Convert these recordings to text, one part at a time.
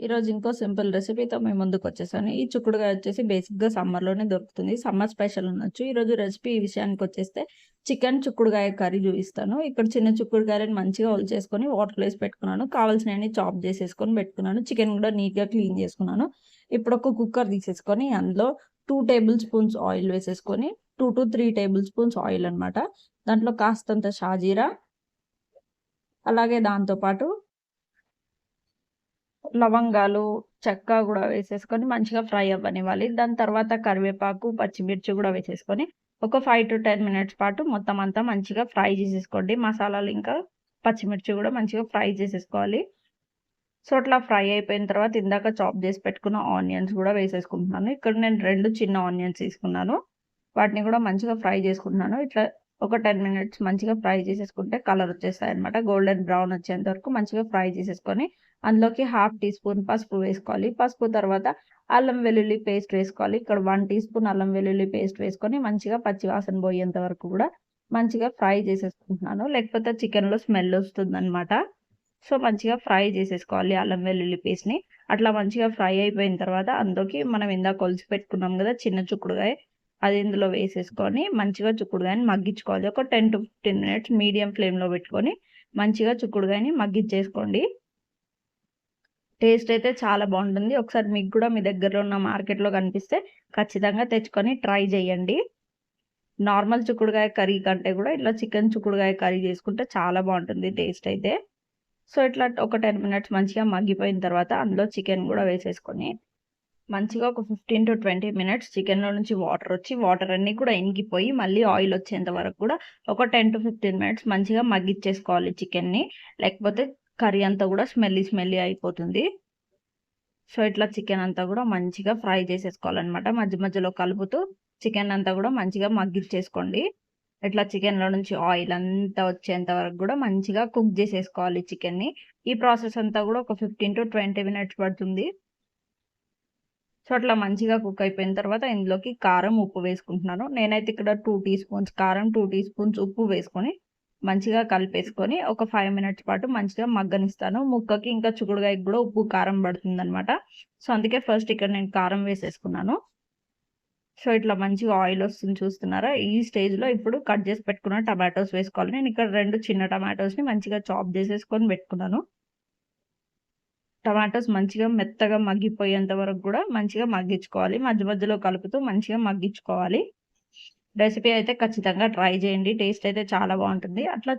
ఈరోజు ఇంకో సింపుల్ రెసిపీతో మీ ముందుకొచ్చేసాను. ఈ చిక్కుడుగాయ వచ్చేసి బేసిక్‌గా సమ్మర్‌లోనే దొరుకుతుంది. సమ్మర్ స్పెషల్ అనొచ్చు. ఈరోజు రెసిపీ విషయానికొచ్చేస్తే చికెన్ చిక్కుడుగాయ కర్రీ చూపిస్తాను. ఇక్కడ చిన్న చిక్కుడుగాయలను మంచిగా ఒలిచేసుకొని వాటర్‌లో ఏసి పెట్టుకున్నాను. కావాల్సినయన్ని చాప్ చేసేసుకొని పెట్టుకున్నాను. చికెన్ కూడా నీట్‌గా క్లీన్ చేసుకున్నాను. ఇప్పుడు ఒక కుక్కర్ తీసేసుకొని అందులో 2 టేబుల్ స్పూన్స్ ఆయిల్ వేసేసుకొని 2-3 టేబుల్ స్పూన్స్ ఆయిల్ అనమాట. దాంట్లో కాస్తంత షాజీరా, అలాగే దాంతో పాటు లవంగాలు, చెక్క గూడా వేసేసుకొని మంచిగా ఫ్రై అవ్వనివ్వాలి. దాని తర్వాత కరివేపాకు, పచ్చిమిర్చి గూడా వేసేసుకొని ఒక 5-10 మినిట్స్ పాటు మొత్తం అంతా మంచిగా ఫ్రై చేసేసుకోండి. మసాలాలు ఇంకా పచ్చిమిర్చి గూడా మంచిగా ఫ్రై చేసేసుకోవాలి. సో, అట్లా ఫ్రై అయిపోయిన తర్వాత ఇందాక చాప్ చేసి పెట్టుకున్న ఆనియన్స్ గూడా వేసేసుకుంటున్నాను. ఇక్కడ నేను 2 చిన్న ఆనియన్స్ తీసుకున్నాను. వాటిని గూడా మంచిగా ఫ్రై చేసుకుంటున్నాను. ఇట్లా ఒక 10 మినిట్స్ మంచిగా ఫ్రై చేసేసుకుంటే కలర్ వచ్చేస్తాయన్నమాట. గోల్డెన్ బ్రౌన్ వచ్చేంత వరకు మంచిగా ఫ్రై చేసేసుకొని అందులోకి 1/2 టీ స్పూన్ పసుపు వేసుకోవాలి. పసుపు తర్వాత అల్లం వెల్లుల్లి పేస్ట్ వేసుకోవాలి. ఇక్కడ 1 టీ స్పూన్ అల్లం వెల్లుల్లి పేస్ట్ వేసుకొని మంచిగా పచ్చి వాసన పోయేంత వరకు కూడా మంచిగా ఫ్రై చేసేసుకుంటున్నాను. లేకపోతే చికెన్‌లో స్మెల్ వస్తుందన్నమాట. సో, మంచిగా ఫ్రై చేసేసుకోవాలి అల్లం వెల్లుల్లి పేస్ట్‌ని. అట్లా మంచిగా ఫ్రై అయిపోయిన తర్వాత అందులోకి మనం ఇందాక ఒలిచి పెట్టుకున్నాం గదా! చిన్న చిక్కుడుగాయ అది ఇందులో వేసేసుకొని మంచిగా చిక్కుడుగాయని మగ్గించుకోవాలి. ఒక 10-15 మినిట్స్ మీడియం ఫ్లేమ్‌లో పెట్టుకొని మంచిగా చిక్కుడుగాయని మగ్గిచ్చేసుకోండి. టేస్ట్ అయితే చాలా బావుంటుంది. ఒకసారి మీకు కూడా మీ దగ్గరలో ఉన్న మార్కెట్‌లో కనిపిస్తే ఖచ్చితంగా తెచ్చుకొని ట్రై చేయండి. నార్మల్ చిక్కుడుగాయ కర్రీ కంటే కూడా ఇట్లా చికెన్ చిక్కుడుగాయ కర్రీ చేసుకుంటే చాలా బావుంటుంది టేస్ట్ అయితే. సో, ఇట్లా ఒక 10 మినిట్స్ మంచిగా మగ్గిపోయిన తర్వాత అందులో చికెన్ గూడా వేసేసుకొని మంచిగా ఒక 15-20 మినిట్స్ చికెన్‌లో నుంచి వాటర్ అన్నీ కూడా ఇంకిపోయి మళ్ళీ ఆయిల్ వచ్చేంత వరకు కూడా ఒక 10-15 మినిట్స్ మంచిగా మగ్గిచ్చేసుకోవాలి చికెన్‌ని. లేకపోతే కర్రీ అంతా కూడా స్మెల్లీ అయిపోతుంది. సో, ఇట్లా చికెన్ అంతా కూడా మంచిగా ఫ్రై చేసేసుకోవాలన్నమాట. మధ్యలో కలుపుతూ చికెన్ అంతా కూడా మంచిగా మగ్గిచ్చేసుకోండి. ఇట్లా చికెన్‌లో నుంచి ఆయిల్ అంతా వచ్చేంత వరకు కూడా మంచిగా కుక్ చేసేసుకోవాలి చికెన్‌ని. ఈ ప్రాసెస్ అంతా కూడా ఒక 15-20 మినిట్స్ పడుతుంది. సో, అట్లా మంచిగా కుక్ అయిపోయిన తర్వాత ఇందులోకి కారం, ఉప్పు వేసుకుంటున్నాను. నేనైతే ఇక్కడ 2 టీ స్పూన్స్ కారం, 2 టీ స్పూన్స్ ఉప్పు వేసుకొని మంచిగా కలిపేసుకొని ఒక 5 మినిట్స్ పాటు మంచిగా మగ్గనిస్తాను. ముక్కకి ఇంకా చిక్కుడుగాయకి కూడా ఉప్పు, కారం పడుతుందనమాట. సో, అందుకే ఫస్ట్ ఇక్కడ నేను కారం వేసేసుకున్నాను. సో, ఇట్లా మంచిగా ఆయిల్ వస్తుంది చూస్తున్నారా? ఈ స్టేజ్‌లో ఇప్పుడు కట్ చేసి పెట్టుకున్న టమాటోస్ వేసుకోవాలి. నేను ఇక్కడ 2 చిన్న టమాటోస్‌ని మంచిగా చాప్ చేసేసుకొని పెట్టుకున్నాను. టమాటోస్ మంచిగా మెత్తగా మగ్గిపోయేంత వరకు గూడా మంచిగా మగ్గించుకోవాలి. మధ్యలో కలుపుతూ మంచిగా మగ్గించుకోవాలి. రెసిపీ అయితే ఖచ్చితంగా ట్రై చేయండి. టేస్ట్ అయితే చాలా బావుంటుంది. అట్లా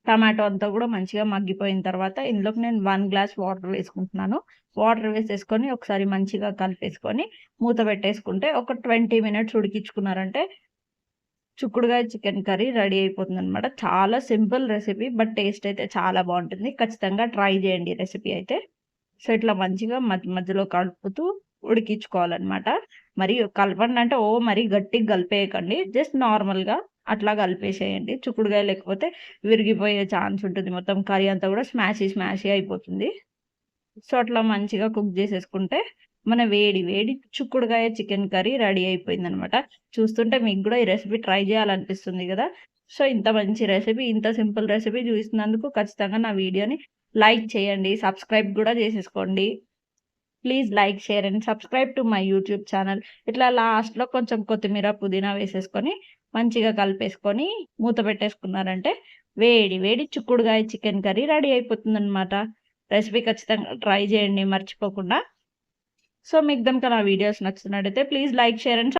టమాటో అంతా గూడా మంచిగా మగ్గిపోయిన తర్వాత ఇందులోకి నేను 1 గ్లాస్ వాటర్ వేసుకుంటున్నాను. వాటర్ వేసేసుకొని ఒకసారి మంచిగా కలిపేసుకొని మూత పెట్టేసుకుంటే ఒక 20 మినిట్స్ ఉడికించుకున్నారంటే చిక్కుడుగాయ చికెన్ కర్రీ రెడీ అయిపోతుందనమాట. చాలా సింపుల్ రెసిపీ. బట్ టేస్ట్ అయితే చాలా బావుంటుంది. ఖచ్చితంగా ట్రై చేయండి ఈ రెసిపీ అయితే. సో, ఇట్లా మంచిగా మధ్యలో కలుపుతూ ఉడికించుకోవాలనమాట. మరి కలపండి అంటే మరీ గట్టిగా కలిపేయకండి. జస్ట్ నార్మల్‌గా అట్లా కలిపేసేయండి. చిక్కుడుగాయ లేకపోతే విరిగిపోయే ఛాన్స్ ఉంటుంది. మొత్తం కర్రీ అంతా కూడా స్మాషీ అయిపోతుంది. సో, అట్లా మంచిగా కుక్ చేసేసుకుంటే మన వేడి వేడి చిక్కుడుగాయ చికెన్ కర్రీ రెడీ అయిపోయిందనమాట. చూస్తుంటే మీకు గూడా ఈ రెసిపీ ట్రై చేయాలనిపిస్తుంది గదా! సో, ఇంత మంచి రెసిపీ, ఇంత సింపుల్ రెసిపీ చూసినందుకు ఖచ్చితంగా నా వీడియోని లైక్ చేయండి. సబ్స్క్రైబ్ గూడా చేసేసుకోండి. Please like, share and subscribe to my YouTube channel. ఇట్లా లాస్ట్‌లో కొంచెం కొత్తిమీర, పుదీనా వేసేసుకొని మంచిగా కలిపేసుకొని మూత పెట్టేసుకున్నారంటే వేడి వేడి చిక్కుడుగాయ చికెన్ కర్రీ రెడీ అయిపోతుందనమాట. రెసిపీ ఖచ్చితంగా ట్రై చేయండి మర్చిపోకుండా. సో, మీకు గనుక నా వీడియోస్ నచ్చినట్టయితే ప్లీజ్ లైక్, షేర్ అండ్